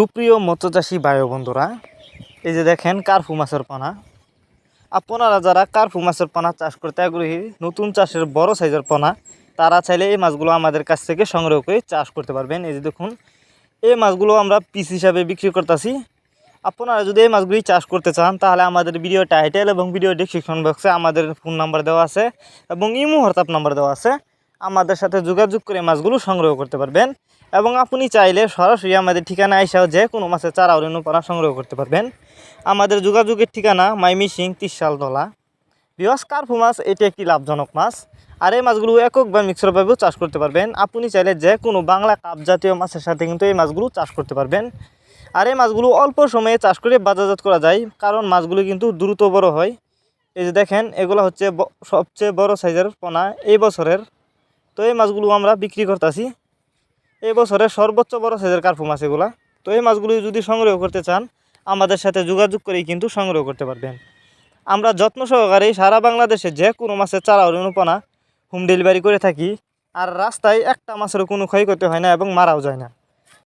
সুপ্রিয় মৎস্যচাষী ভাই বন্ধুরা, এই যে দেখেন কার্পু মাছের পোনা। আপনারা যারা কার্পু মাছের পোনা চাষ করতে আগ্রহী, নতুন চাষের বড় সাইজের পোনা, তারা চাইলে এই মাছগুলো আমাদের কাছ থেকে সংগ্রহ করে চাষ করতে পারবেন। এই যে দেখুন, এই মাছগুলো আমরা পিস হিসাবে বিক্রি করতেছি। আপনারা যদি এই মাছগুলি চাষ করতে চান, তাহলে আমাদের ভিডিও টাইটেল এবং ভিডিও ডেসক্রিপশন বক্সে আমাদের ফোন নাম্বার দেওয়া আছে এবং ইমো হোয়াটসঅ্যাপ নাম্বার দেওয়া আছে। আমাদের সাথে যোগাযোগ করে মাছগুলো সংগ্রহ করতে পারবেন এবং আপনি চাইলে সরাসরি আমাদের ঠিকানা এসেও যে কোনো মাছের চারা ও পোনা সংগ্রহ করতে পারবেন। আমাদের যোগাযোগের ঠিকানা মাইমিসিং 30 বিয়স। কার্পু মাছ এটি একটি লাভজনক মাছ, আর এই মাছগুলো একক বা মিক্সরভাবেও চাষ করতে পারবেন। আপনি চাইলে যে কোনো বাংলা কাপ জাতীয় মাছের সাথে কিন্তু এই মাছগুলো চাষ করতে পারবেন। আর এই মাছগুলো অল্প সময়ে চাষ করে বাজারজাত করা যায়, কারণ মাছগুলো কিন্তু দ্রুত বড় হয়। এই যে দেখেন, এগুলো হচ্ছে সবচেয়ে বড় সাইজের পোনা এই বছরের। তো এই মাছগুলো আমরা বিক্রি করতেছি। এই বছরের সর্বোচ্চ বড় সাইজের কার্পু মাছ এগুলা। তো এই মাছগুলো যদি সংগ্রহ করতে চান, আমাদের সাথে যোগাযোগ করেই কিন্তু সংগ্রহ করতে পারবেন। আমরা যত্ন সহকারে সারা বাংলাদেশে যে কোনো মাছের চারা ও পোনা হোম ডেলিভারি করে থাকি। আর রাস্তায় একটা মাছেরও কোনো ক্ষয়ক্ষতি হয় না এবং মারাও যায় না।